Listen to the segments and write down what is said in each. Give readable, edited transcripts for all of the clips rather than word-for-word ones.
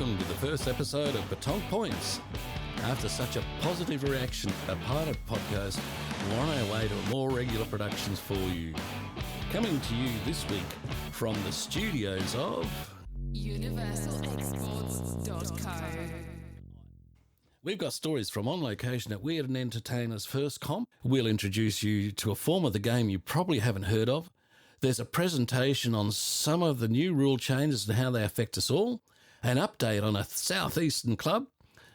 welcome to the first episode of Petanque Points. After such a positive reaction to our pilot podcast, we're on our way to more regular productions for you. Coming to you this week from the studios of UniversalExports.co. We've got stories from on location at Weird and Entertainer's first comp. We'll introduce you to a form of the game you probably haven't heard of. There's a presentation on some of the new rule changes and how they affect us all, an update on a southeastern club,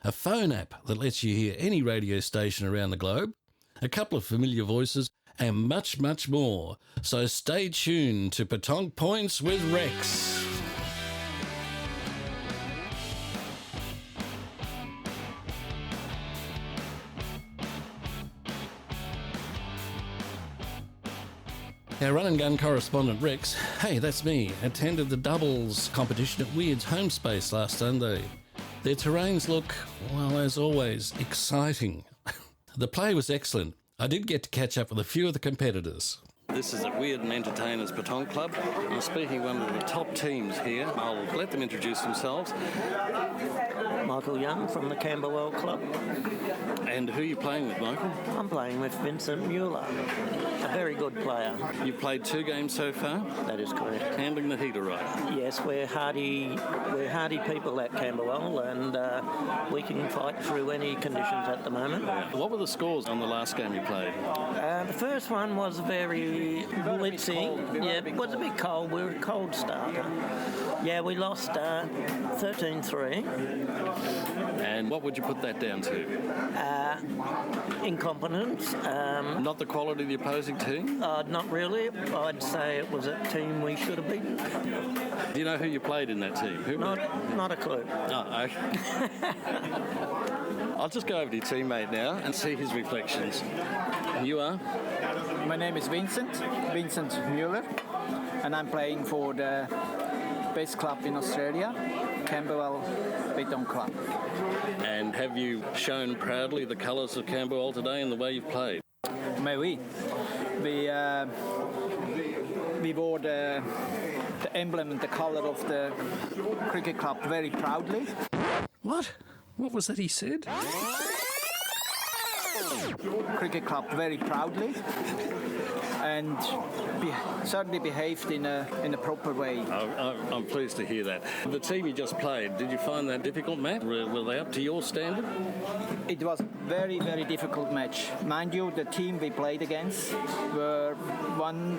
a phone app that lets you hear any radio station around the globe, a couple of familiar voices, and much, much more. So stay tuned to Petanque Points with Rex. Our run and gun correspondent Rex, hey, that's me, attended the doubles competition at Wierds home space last Sunday. Their terrains look, well, as always, exciting. The play was excellent. I did get to catch up with a few of the competitors. This is at Weird and Entertainers Petanque Club. I'm speaking with one of the top teams here. I'll let them introduce themselves. Michael Young from the Camberwell Club. And who are you playing with, Michael? I'm playing with Vincent Mueller, a very good player. You've played 2 games so far? That is correct. Handling the heat all right? Yes, we're hardy people at Camberwell, and we can fight through any conditions at the moment. What were the scores on the last game you played? The first one was very blitzy. Yeah, it was a bit cold. We were a cold starter. Yeah, we lost 13-3. And what would you put that down to? Incompetence. Not the quality of the opposing team? Not really. I'd say it was a team we should have beaten. Do you know who you played in that team? Not a clue. Oh, okay. I'll just go over to your teammate now and see his reflections. You are? My name is Vincent Mueller, and I'm playing for the best club in Australia, Camberwell Petanque Club. And have you shown proudly the colours of Camberwell today in the way you've played? Mais oui. We wore the emblem and the colour of the cricket club very proudly. What? What was that he said? Cricket club very proudly, and certainly behaved in a proper way. I'm pleased to hear that. The team you just played, did you find that difficult, Matt? Were they up to your standard? It was a very, very difficult match. Mind you, the team we played against were one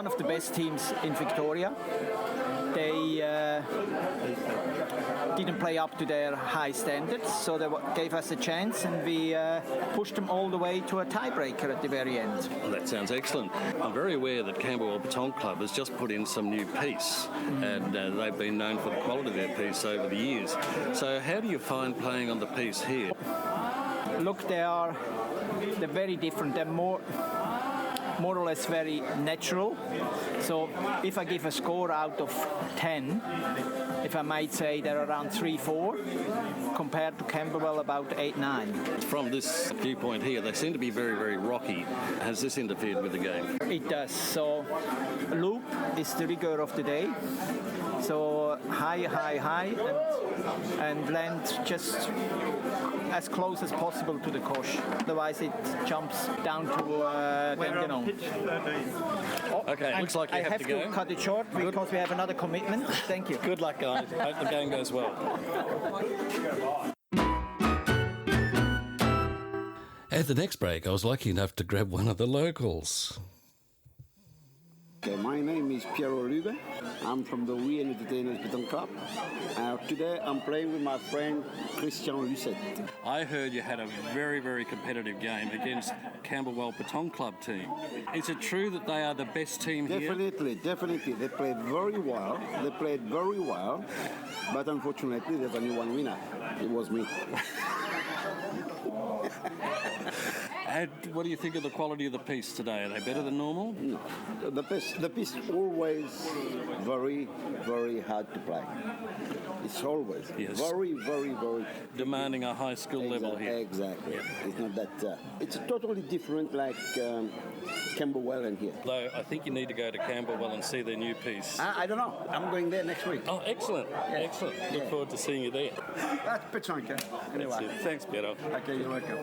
of the best teams in Victoria. They didn't play up to their high standards, so they gave us a chance, and we pushed them all the way to a tiebreaker at the very end. Well, that sounds excellent. I'm very aware that Camberwell Petanque Club has just put in some new piece, and they've been known for the quality of their piece over the years. So how do you find playing on the piece here? Look, they're very different. They're more or less very natural. So if I give a score out of 10, if I might say they're around 3-4, compared to Camberwell about 8-9. From this viewpoint here, they seem to be very, very rocky. Has this interfered with the game? It does. So loop is the rigor of the day. So high, and land just as close as possible to the kosh. Otherwise it jumps down to Okay, looks like you have to go. I have to cut it short because we have another commitment. Thank you. Good luck, guys. Hope the game goes well. At the next break, I was lucky enough to grab one of the locals. Okay, my name is Piero Rube. I'm from the Weird and Entertainers Petanque Club. Today I'm playing with my friend Christian Lucet. I heard you had a very, very competitive game against Camberwell Petanque Club team. Is it true that they are the best team here? Definitely. They played very well. But unfortunately, there's only one winner. It was me. And what do you think of the quality of the piece today? Are they better than normal? No. The best the piece always very, very hard to play. It's always very, very, very demanding a high skill level here. Exactly. It's not that. It's totally different, like Camberwell and here. Though I think you need to go to Camberwell and see their new piece. I don't know. I'm going there next week. Oh, excellent. Excellent. Look forward to seeing you there. That's Pechonka. Anyway. Thanks, Piero. Okay, you're welcome.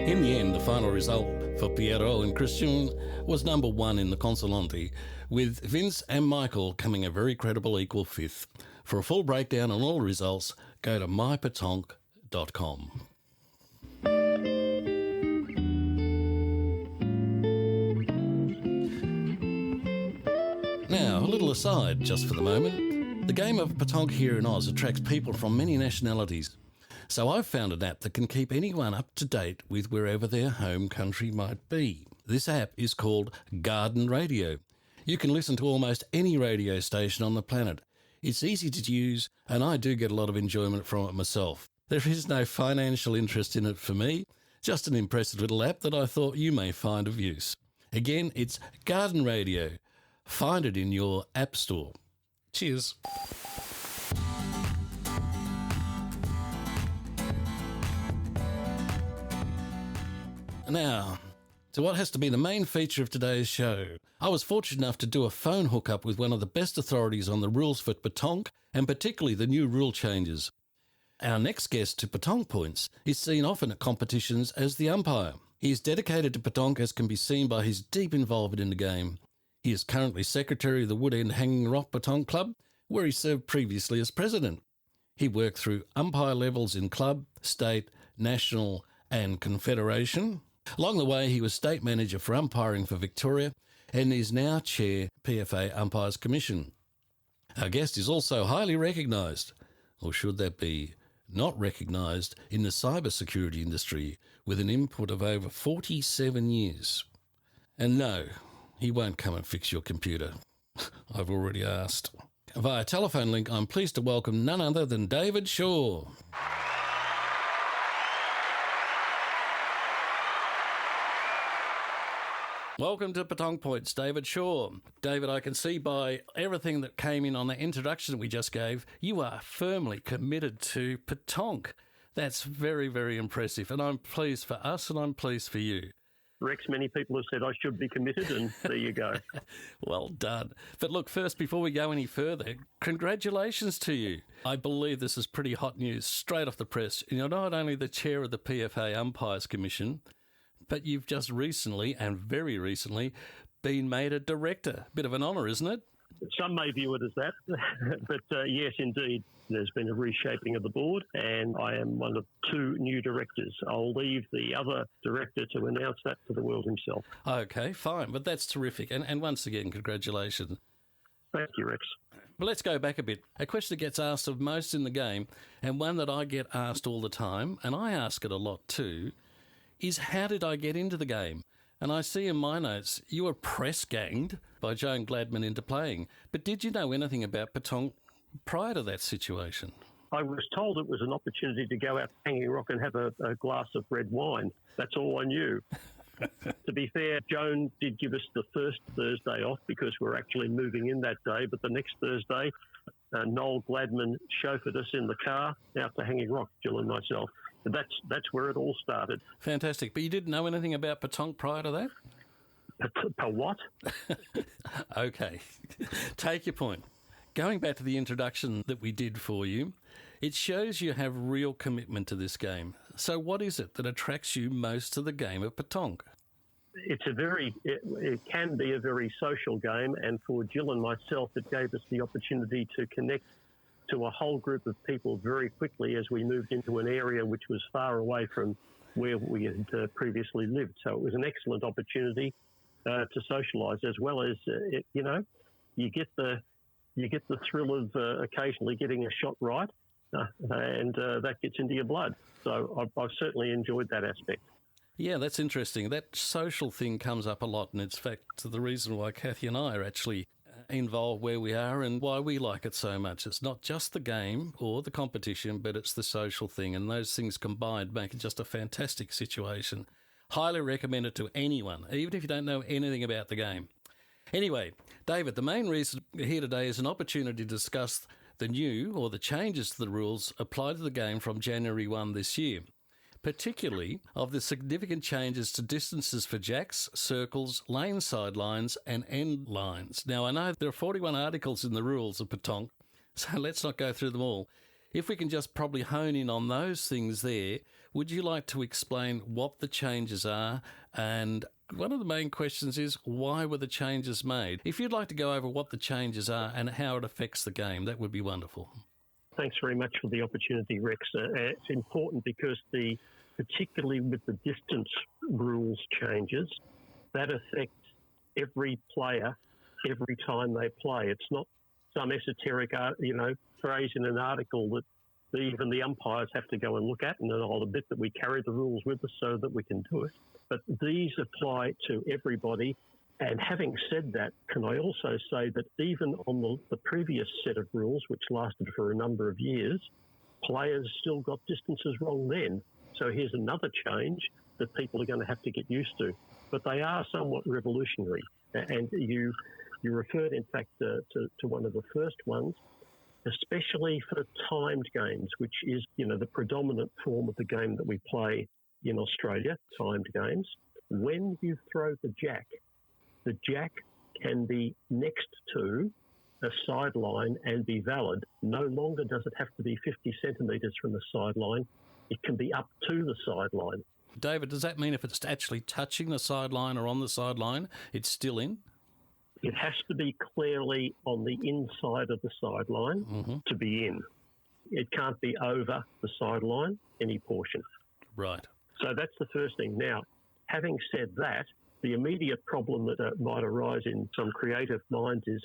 In the end, the final result for Piero and Christian was number 1 in the Consolante, with Vince and Michael coming a very credible equal 5th. For a full breakdown on all results, go to mypetonk.com. Now, a little aside just for the moment. The game of petanque here in Oz attracts people from many nationalities. So I've found an app that can keep anyone up to date with wherever their home country might be. This app is called Garden Radio. You can listen to almost any radio station on the planet. It's easy to use, and I do get a lot of enjoyment from it myself. There is no financial interest in it for me, just an impressive little app that I thought you may find of use. Again, it's Garden Radio. Find it in your app store. Cheers. Now, to what has to be the main feature of today's show. I was fortunate enough to do a phone hookup with one of the best authorities on the rules for petanque, and particularly the new rule changes. Our next guest to Petanque Points is seen often at competitions as the umpire. He is dedicated to petanque, as can be seen by his deep involvement in the game. He is currently secretary of the Wood End Hanging Rock Petanque Club, where he served previously as president. He worked through umpire levels in club, state, national and confederation. Along the way, he was state manager for umpiring for Victoria and is now chair PFA Umpires Commission. Our guest is also highly recognised, or should that be not recognised, in the cybersecurity industry with an input of over 47 years. And no, he won't come and fix your computer. I've already asked. Via telephone link, I'm pleased to welcome none other than David Shaw. Welcome to Petanque Points, David Shaw. David, I can see by everything that came in on the introduction that we just gave, you are firmly committed to petanque. That's very, very impressive, and I'm pleased for us and I'm pleased for you. Rex, many people have said I should be committed, and there you go. Well done. But look, first, before we go any further, congratulations to you. I believe this is pretty hot news, straight off the press. You're not only the chair of the PFA Umpires Commission, but you've just recently, and very recently, been made a director. Bit of an honour, isn't it? Some may view it as that, but yes, indeed, there's been a reshaping of the board, and I am one of 2 new directors. I'll leave the other director to announce that to the world himself. Okay, fine, but that's terrific. And once again, congratulations. Thank you, Rex. But let's go back a bit. A question that gets asked of most in the game, and one that I get asked all the time, and I ask it a lot too, is how did I get into the game? And I see in my notes you were press ganged by Joan Gladman into playing. But did you know anything about petanque prior to that situation? I was told it was an opportunity to go out Hanging Rock and have a glass of red wine. That's all I knew. To be fair, Joan did give us the first Thursday off because we're actually moving in that day. But the next Thursday, Noel Gladman chauffeured us in the car out to Hanging Rock, Jill and myself. That's where it all started. Fantastic. But you didn't know anything about petanque prior to that? What? Okay. Take your point. Going back to the introduction that we did for you, it shows you have real commitment to this game. So what is it that attracts you most to the game of petanque? It can be a very social game, and for Jill and myself, it gave us the opportunity to connect to a whole group of people very quickly as we moved into an area which was far away from where we had previously lived. So it was an excellent opportunity to socialise, as well as you get the thrill of occasionally getting a shot right, and that gets into your blood. So I've certainly enjoyed that aspect. Yeah, that's interesting. That social thing comes up a lot, and it's in fact the reason why Kathy and I are actually involved where we are and why we like it so much. It's not just the game or the competition, but it's the social thing, and those things combined make it just a fantastic situation. Highly recommend it to anyone, even if you don't know anything about the game. Anyway, David, the main reason we're here today is an opportunity to discuss the new or the changes to the rules applied to the game from January 1 this year, particularly of the significant changes to distances for jacks, circles, lane sidelines and end lines. Now, I know there are 41 articles in the rules of Petanque, so let's not go through them all. If we can just probably hone in on those things there, would you like to explain what the changes are? And one of the main questions is, why were the changes made? If you'd like to go over what the changes are and how it affects the game, that would be wonderful. Thanks very much for the opportunity, Rex. It's important because particularly with the distance rules changes, that affects every player every time they play. It's not some esoteric, phrase in an article that even the umpires have to go and look at, and I'll admit that we carry the rules with us so that we can do it. But these apply to everybody. And having said that, can I also say that even on the previous set of rules, which lasted for a number of years, players still got distances wrong then. So here's another change that people are going to have to get used to. But they are somewhat revolutionary. And you referred, in fact, to one of the first ones, especially for timed games, which is, the predominant form of the game that we play in Australia, timed games. When you throw the jack can be next to a sideline and be valid. No longer does it have to be 50 centimetres from the sideline. It can be up to the sideline. David, does that mean if it's actually touching the sideline or on the sideline, it's still in? It has to be clearly on the inside of the sideline to be in. It can't be over the sideline, any portion. Right. So that's the first thing. Now, having said that, the immediate problem that might arise in some creative minds is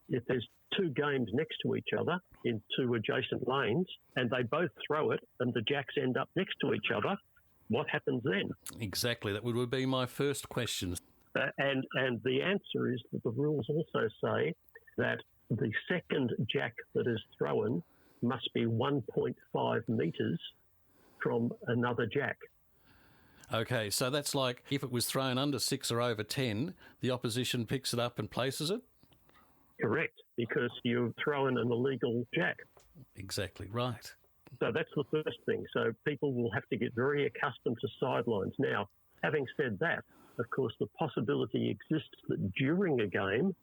if there's two games next to each other in two adjacent lanes and they both throw it and the jacks end up next to each other, what happens then? Exactly. That would be my first question. And the answer is that the rules also say that the second jack that is thrown must be 1.5 metres from another jack. Okay, so that's like if it was thrown under 6 or over 10, the opposition picks it up and places it? Correct, because you've thrown an illegal jack. Exactly, right. So that's the first thing. So people will have to get very accustomed to sidelines. Now, having said that, of course, the possibility exists that during a game,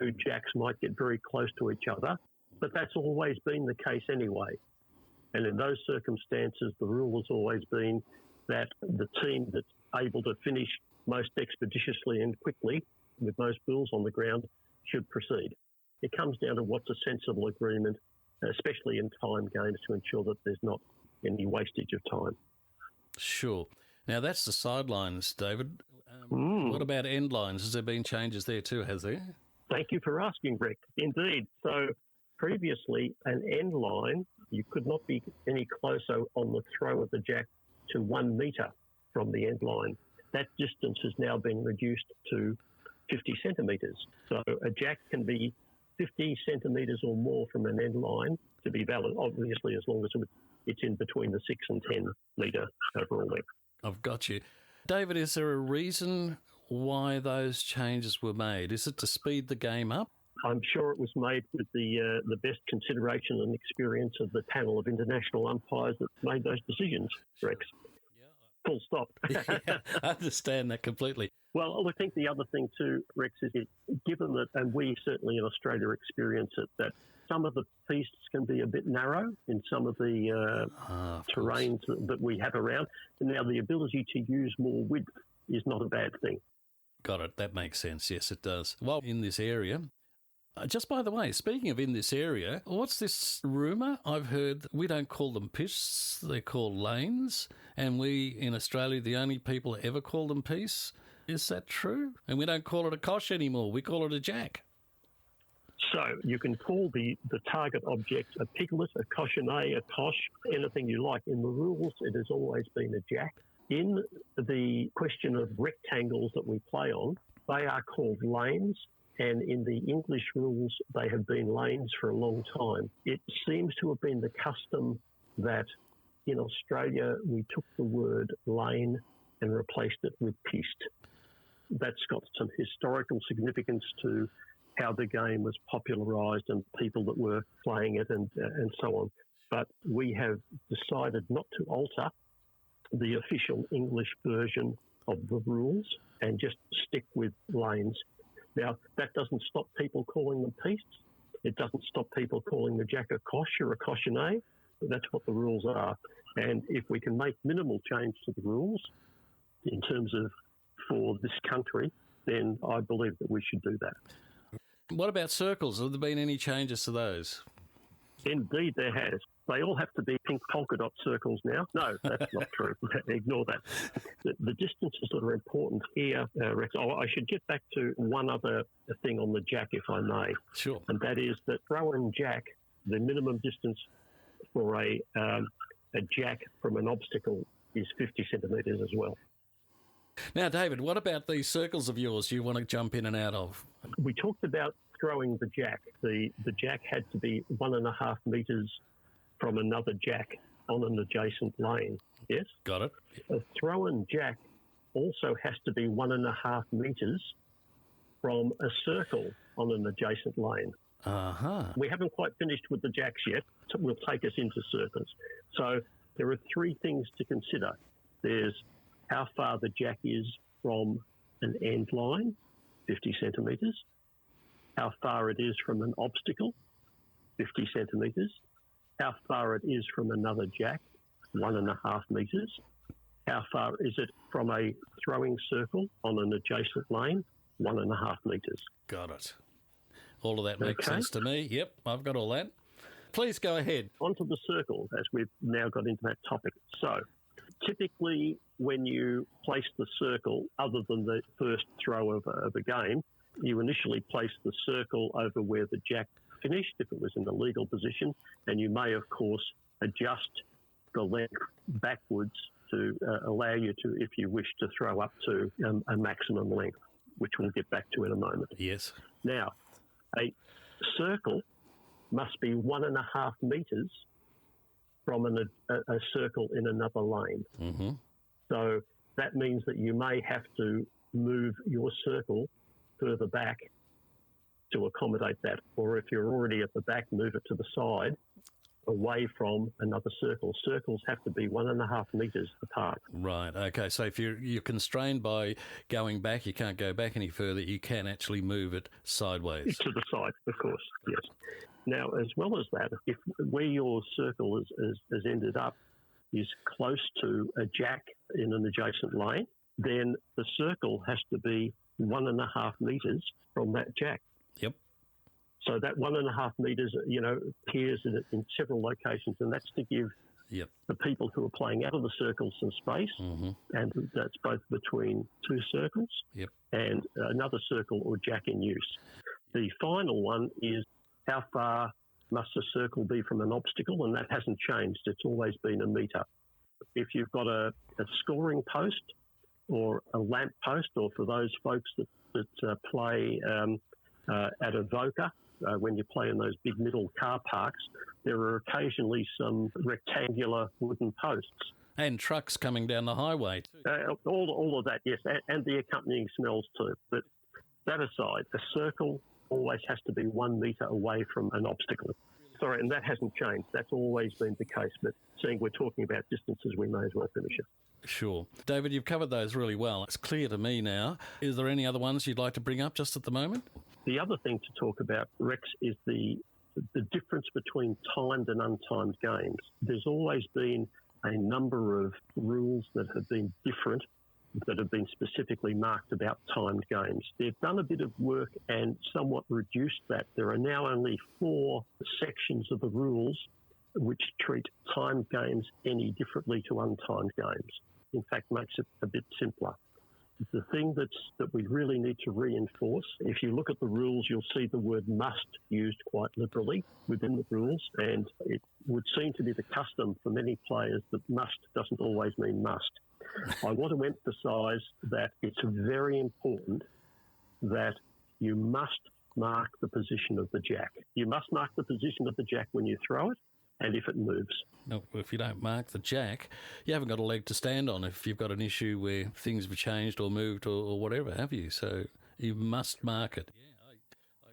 two jacks might get very close to each other, but that's always been the case anyway. And in those circumstances, the rule has always been that the team that's able to finish most expeditiously and quickly with most balls on the ground should proceed. It comes down to what's a sensible agreement, especially in time games, to ensure that there's not any wastage of time. Sure. Now, that's the sidelines, David. What about end lines? Has there been changes there too, has there? Thank you for asking, Rick. Indeed. So previously, an end line, you could not be any closer on the throw of the jack to 1 metre from the end line. That distance has now been reduced to 50 centimetres. So a jack can be 50 centimetres or more from an end line to be valid, obviously, as long as it's in between the 6 and 10 metre overall length. I've got you. David, is there a reason why those changes were made? Is it to speed the game up? I'm sure it was made with the best consideration and experience of the panel of international umpires that made those decisions, Rex. Full stop. Yeah, I understand that completely. Well, I think the other thing too, Rex, is given that, and we certainly in Australia experience it, that some of the pistes can be a bit narrow in some of the terrains that we have around. And now the ability to use more width is not a bad thing. Got it. That makes sense. Yes, it does. Well, in this area, just by the way, speaking of in this area, what's this rumour? I've heard we don't call them pistes, they're called lanes, and we in Australia, the only people that ever call them pistes. Is that true? And we don't call it a cosh anymore, we call it a jack. So you can call the target object a piglet, a cochonnet, a cosh, anything you like. In the rules, it has always been a jack. In the question of rectangles that we play on, they are called lanes. And in the English rules, they have been lanes for a long time. It seems to have been the custom that in Australia, we took the word lane and replaced it with piste. That's got some historical significance to how the game was popularised and people that were playing it and so on. But we have decided not to alter the official English version of the rules and just stick with lanes. Now, that doesn't stop people calling them pistes. It doesn't stop people calling the jack a coche or a cochonnet. That's what the rules are. And if we can make minimal change to the rules in terms of for this country, then I believe that we should do that. What about circles? Have there been any changes to those? Indeed, there has. They all have to be pink polka dot circles now. No, that's not true. Ignore that. The distances that are important here, Rex, I should get back to one other thing on the jack, if I may. Sure. And that is that throw-in jack, the minimum distance for a jack from an obstacle is 50 centimetres as well. Now, David, what about these circles of yours you want to jump in and out of? We talked about throwing the jack. The jack had to be 1.5 metres from another jack on an adjacent lane. Yes? Got it. A throw-in jack also has to be 1.5 metres from a circle on an adjacent lane. Uh-huh. We haven't quite finished with the jacks yet. So we'll take us into circles. So there are three things to consider. There's how far the jack is from an end line, 50 centimetres. How far it is from an obstacle, 50 centimetres. How far it is from another jack, 1.5 metres. How far is it from a throwing circle on an adjacent lane, 1.5 metres. Got it. All of that makes Okay. sense to me. Yep, I've got all that. Please go ahead. Onto the circle, as we've now got into that topic. So, typically, when you place the circle, other than the first throw of a game, you initially place the circle over where the jack finished, if it was in the legal position, and you may, of course, adjust the length backwards to allow you to, if you wish, to throw up to a maximum length, which we'll get back to in a moment. Yes. Now, a circle must be 1.5 metres from a circle in another lane. Mm-hmm. So that means that you may have to move your circle further back to accommodate that. Or if you're already at the back, move it to the side away from another circle. Circles have to be 1.5 metres apart. Right. Okay. So if you're constrained by going back, you can't go back any further. You can actually move it sideways. To the side, of course, yes. Now, as well as that, if where your circle has ended up is close to a jack in an adjacent lane, then the circle has to be 1.5 metres from that jack. Yep. So that 1.5 metres, appears in several locations, and that's to give Yep. the people who are playing out of the circle some space, Mm-hmm. and that's both between two circles Yep. and another circle or jack in use. The final one is how far must a circle be from an obstacle, and that hasn't changed. It's always been a metre. If you've got a scoring post or a lamp post, or for those folks that play at a Voca, when you play in those big middle car parks, there are occasionally some rectangular wooden posts. And trucks coming down the highway too. All of that, yes, and the accompanying smells too. But that aside, a circle always has to be 1 metre away from an obstacle. Sorry, and that hasn't changed. That's always been the case. But seeing we're talking about distances, we may as well finish it. Sure. David, you've covered those really well. It's clear to me now. Is there any other ones you'd like to bring up just at the moment? The other thing to talk about, Rex, is the difference between timed and untimed games. There's always been a number of rules that have been different, that have been specifically marked about timed games. They've done a bit of work and somewhat reduced that. There are now only 4 sections of the rules which treat timed games any differently to untimed games. In fact, makes it a bit simpler. The thing that we really need to reinforce, if you look at the rules, you'll see the word must used quite liberally within the rules, and it would seem to be the custom for many players that must doesn't always mean must. I want to emphasise that it's very important that you must mark the position of the jack. You must mark the position of the jack when you throw it, and if it moves. No, if you don't mark the jack, you haven't got a leg to stand on if you've got an issue where things have changed or moved or whatever, have you? So you must mark it.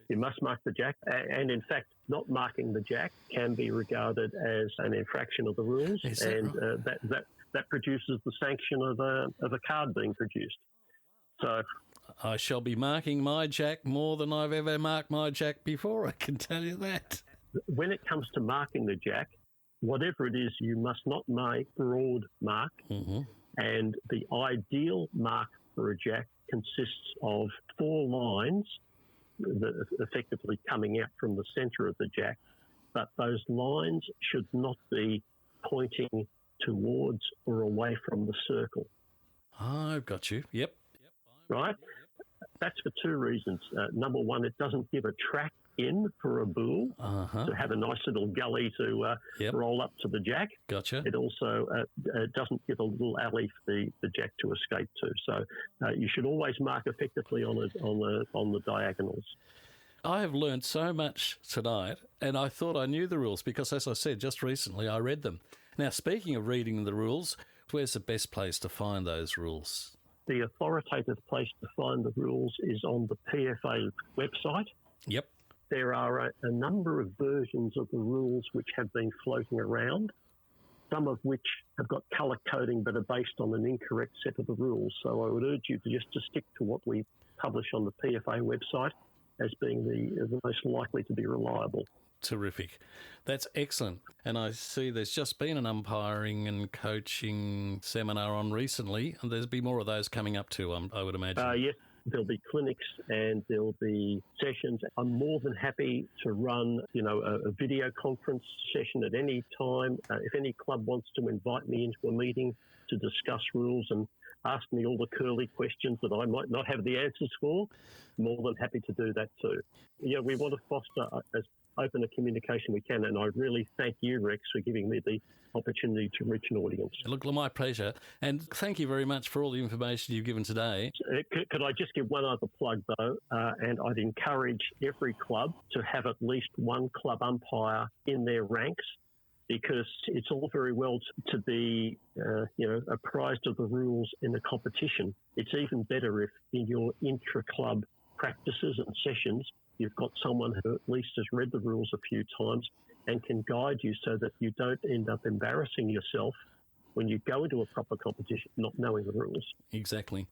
You must mark the jack, and in fact, not marking the jack can be regarded as an infraction of the rules, and that produces the sanction of a card being produced. So I shall be marking my jack more than I've ever marked my jack before, I can tell you that. when it comes to marking the jack, whatever it is, you must not make broad mark, and the ideal mark for a jack consists of 4 lines that are effectively coming out from the centre of the jack, but those lines should not be pointing towards or away from the circle. I've got you. Yep. Right? That's for 2 reasons. Number one, it doesn't give a track in for a bull to have a nice little gully to roll up to the jack. Gotcha. It also doesn't give a little alley for the jack to escape to. So you should always mark effectively on the diagonals. I have learned so much tonight, and I thought I knew the rules because, as I said, just recently I read them. Now, speaking of reading the rules, where's the best place to find those rules? The authoritative place to find the rules is on the PFA website. Yep. There are a number of versions of the rules which have been floating around, some of which have got colour coding but are based on an incorrect set of the rules. So I would urge you to just to stick to what we publish on the PFA website as being the most likely to be reliable. Terrific. That's excellent. And I see there's just been an umpiring and coaching seminar on recently, and there'll be more of those coming up too, I would imagine. Yes, there'll be clinics and there'll be sessions. I'm more than happy to run, a video conference session at any time. If any club wants to invite me into a meeting to discuss rules and ask me all the curly questions that I might not have the answers for, more than happy to do that too. Yeah, we want to foster as open a communication we can, and I really thank you, Rex, for giving me the opportunity to reach an audience. Look, my pleasure, and thank you very much for all the information you've given today. Could I just give one other plug, though? And I'd encourage every club to have at least one club umpire in their ranks, because it's all very well to be, apprised of the rules in the competition. It's even better if in your intra-club practices and sessions, you've got someone who at least has read the rules a few times and can guide you so that you don't end up embarrassing yourself when you go into a proper competition not knowing the rules. Exactly.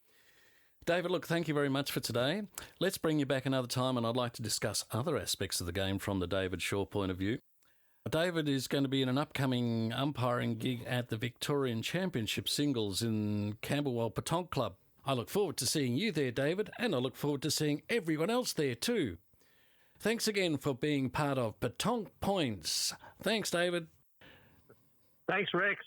David, look, thank you very much for today. Let's bring you back another time, and I'd like to discuss other aspects of the game from the David Shaw point of view. David is going to be in an upcoming umpiring gig at the Victorian Championship Singles in Camberwell Petanque Club. I look forward to seeing you there, David, and I look forward to seeing everyone else there too. Thanks again for being part of Petanque Points. Thanks, David. Thanks, Rex.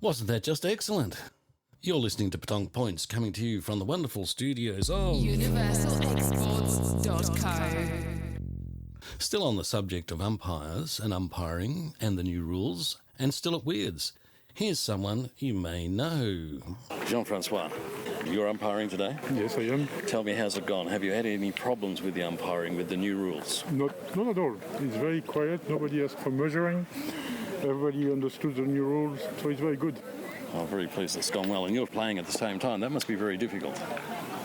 Wasn't that just excellent? You're listening to Petanque Points, coming to you from the wonderful studios of UniversalExports.co. Still on the subject of umpires and umpiring and the new rules, and still at Wierds. Here's someone you may know. Jean-Francois, you're umpiring today? Yes, I am. Tell me, how's it gone? Have you had any problems with the umpiring, with the new rules? Not at all. It's very quiet. Nobody asked for measuring. Everybody understood the new rules, so it's very good. I'm very pleased it's gone well. And you're playing at the same time. That must be very difficult.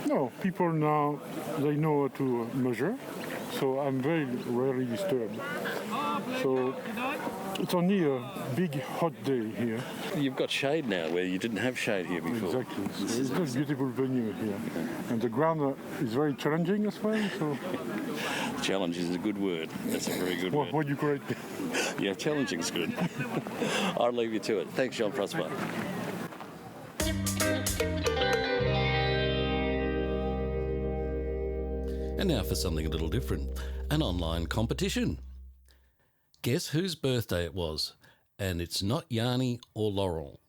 No, people now, they know how to measure, so I'm very rarely disturbed. So it's only a big hot day here. You've got shade now where you didn't have shade here before. Exactly. So it's a beautiful venue here. And the ground is very challenging as well. So Challenge is a good word. That's a very good word. What do you call it? Yeah, challenging's good. I'll leave you to it. Thanks, Jean-Francois. And now for something a little different, an online competition. Guess whose birthday it was? And it's not Yanni or Laurel.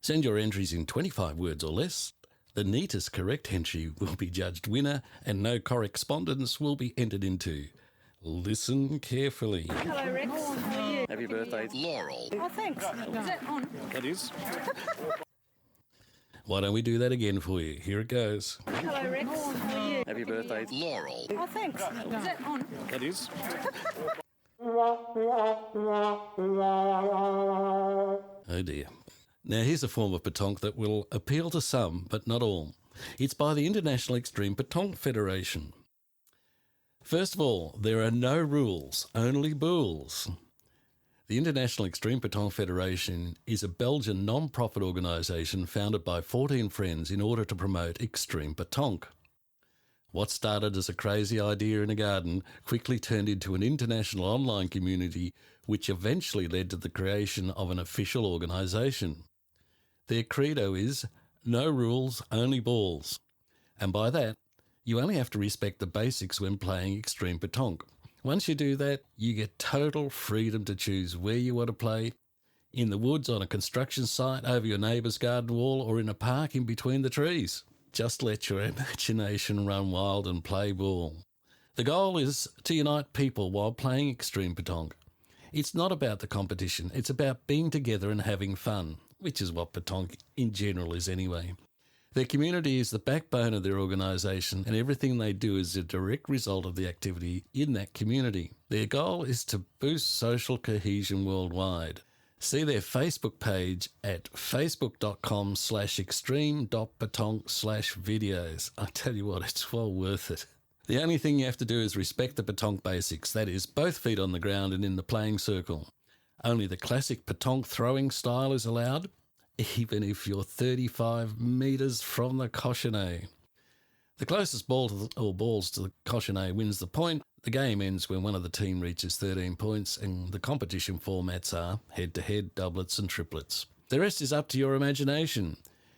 Send your entries in 25 words or less. The neatest correct entry will be judged winner and no correspondence will be entered into. Listen carefully. Hello, Rex. How are you? Happy birthday, Laurel. Oh, thanks. Is that on? That is. Why don't we do that again for you? Here it goes. Hello, Rex. How are you? Happy birthday, Laurel. Oh, thanks. Is that on? That is. Oh dear. Now here's a form of petanque that will appeal to some, but not all. It's by the International Extreme Petanque Federation. First of all, there are no rules, only bulls. The International Extreme Petanque Federation is a Belgian non-profit organisation founded by 14 friends in order to promote extreme petanque. What started as a crazy idea in a garden quickly turned into an international online community which eventually led to the creation of an official organisation. Their credo is, no rules, only balls. And by that, you only have to respect the basics when playing extreme petanque. Once you do that, you get total freedom to choose where you want to play, in the woods, on a construction site, over your neighbour's garden wall, or in a park in between the trees. Just let your imagination run wild and play ball. The goal is to unite people while playing extreme petanque. It's not about the competition, it's about being together and having fun, which is what petanque in general is anyway. Their community is the backbone of their organisation, and everything they do is a direct result of the activity in that community. Their goal is to boost social cohesion worldwide. See their Facebook page at facebook.com/extreme.petanque/videos. I tell you what, it's well worth it. The only thing you have to do is respect the petanque basics, that is, both feet on the ground and in the playing circle. Only the classic petanque throwing style is allowed, even if you're 35 metres from the cochonnet. The closest balls to the cochonnet wins the point. The game ends when one of the team reaches 13 points, and the competition formats are head-to-head, doublets and triplets. The rest is up to your imagination.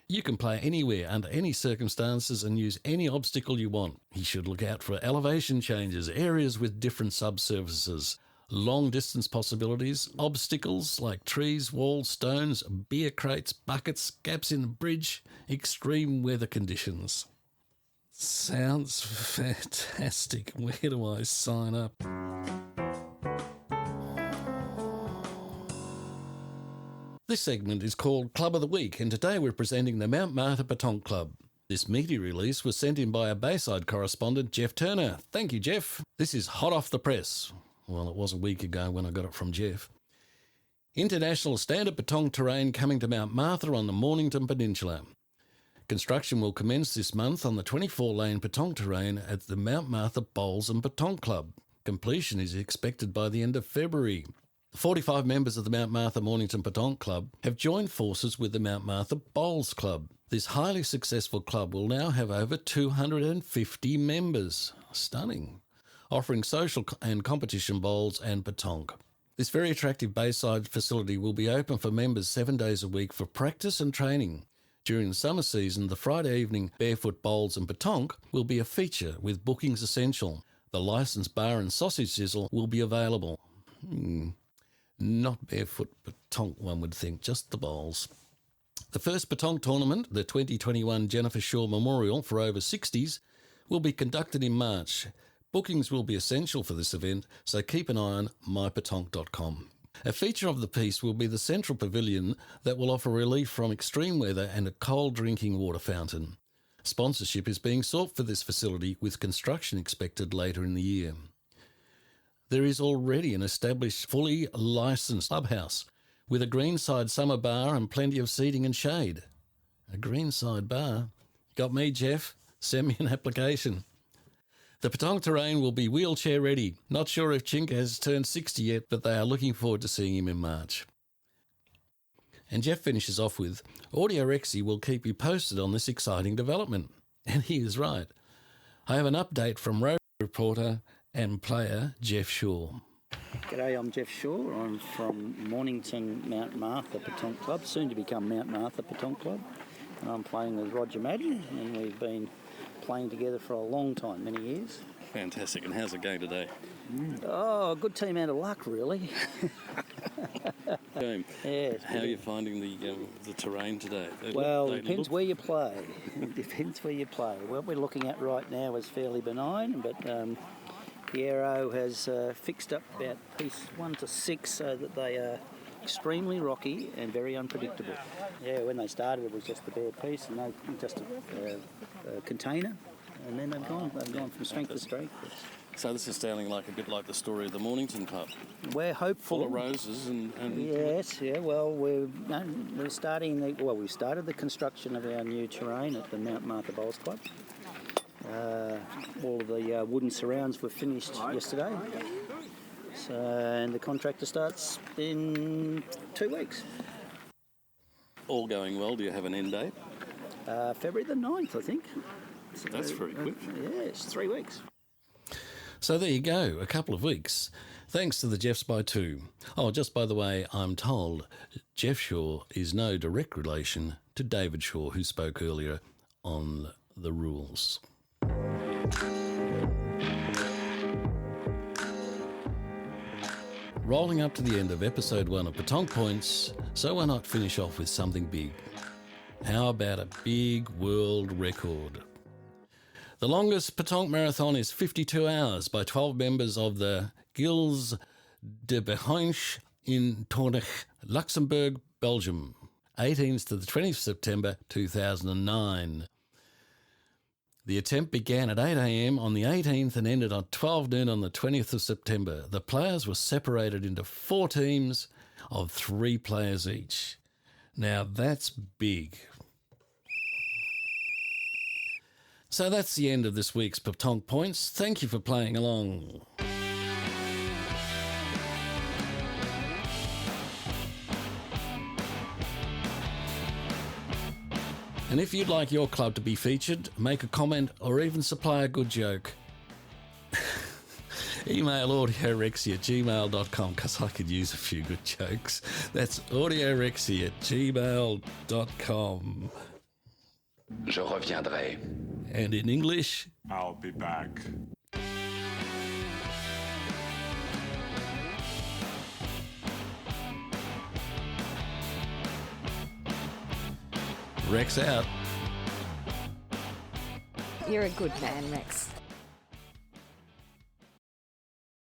You can play anywhere, under any circumstances, and use any obstacle you want. You should look out for elevation changes, areas with different subsurfaces, long-distance possibilities, obstacles like trees, walls, stones, beer crates, buckets, gaps in a bridge, extreme weather conditions. Sounds fantastic. Where do I sign up? This segment is called Club of the Week, and today we're presenting the Mount Martha Petanque Club. This meaty release was sent in by a Bayside correspondent, Jeff Turner. Thank you, Jeff. This is hot off the press. Well, it was a week ago when I got it from Jeff. International Standard Petanque Terrain coming to Mount Martha on the Mornington Peninsula. Construction will commence this month on the 24-lane petanque terrain at the Mount Martha Bowls and Petanque Club. Completion is expected by the end of February. 45 members of the Mount Martha Mornington Petanque Club have joined forces with the Mount Martha Bowls Club. This highly successful club will now have over 250 members. Stunning. Offering social and competition bowls and petanque. This very attractive Bayside facility will be open for members 7 days a week for practice and training. During the summer season, the Friday evening barefoot bowls and petanque will be a feature with bookings essential. The licensed bar and sausage sizzle will be available. Not barefoot petanque, one would think, just the bowls. The first petanque tournament, the 2021 Jennifer Shaw Memorial for over 60s, will be conducted in March. Bookings will be essential for this event, so keep an eye on mypetanque.com. A feature of the piece will be the central pavilion that will offer relief from extreme weather and a cold drinking water fountain. Sponsorship is being sought for this facility, with construction expected later in the year. There is already an established, fully licensed clubhouse with a greenside summer bar and plenty of seating and shade. A greenside bar? Got me, Jeff. Send me an application. The petanque terrain will be wheelchair ready. Not sure if Chink has turned 60 yet, but they are looking forward to seeing him in March. And Jeff finishes off with, Audio Rexy will keep you posted on this exciting development. And he is right. I have an update from road reporter and player Jeff Shaw. G'day, I'm Jeff Shaw. I'm from Mornington Mount Martha Petanque Club, soon to become Mount Martha Petanque Club. And I'm playing with Roger Madden, and we've been playing together for a long time, many years. Fantastic. And how's it going today? Oh, good team out of luck, really. Game. Yeah, How are you finding the terrain today? Well, it depends where you play. It depends where you play. What we're looking at right now is fairly benign, but Piero has fixed up about piece 1 to 6 so that they are extremely rocky and very unpredictable. Yeah, when they started it was just a bare piece and just a container, and then they've gone from strength to strength. So this is sounding like a bit like the story of the Mornington Club. We're hopeful. Full of roses and Yes, yeah. Well, we're starting. We started the construction of our new terrain at the Mount Martha Bowls Club. All of the wooden surrounds were finished yesterday. So, and the contractor starts in 2 weeks. all going well. Do you have an end date? February the 9th, I think. So, that's very quick. Yeah, it's 3 weeks. So there you go, a couple of weeks. Thanks to the Jeffs by two. Oh, just by the way, I'm told Jeff Shaw is no direct relation to David Shaw, who spoke earlier on the rules. Rolling up to the end of episode 1 of Petanque Points, so why not finish off with something big? How about a big world record? The longest Petanque marathon is 52 hours by 12 members of the Gilles de Behanche in Tournai, Luxembourg, Belgium, 18th to the 20th of September 2009. The attempt began at 8 a.m. on the 18th and ended at 12 noon on the 20th of September. The players were separated into 4 teams of 3 players each. Now that's big. So that's the end of this week's Petanque Points. Thank you for playing along. And if you'd like your club to be featured, make a comment or even supply a good joke, email audiorexy@gmail.com because I could use a few good jokes. That's audiorexy@gmail.com. Je reviendrai. And in English, I'll be back. Rex out. You're a good man, Rex.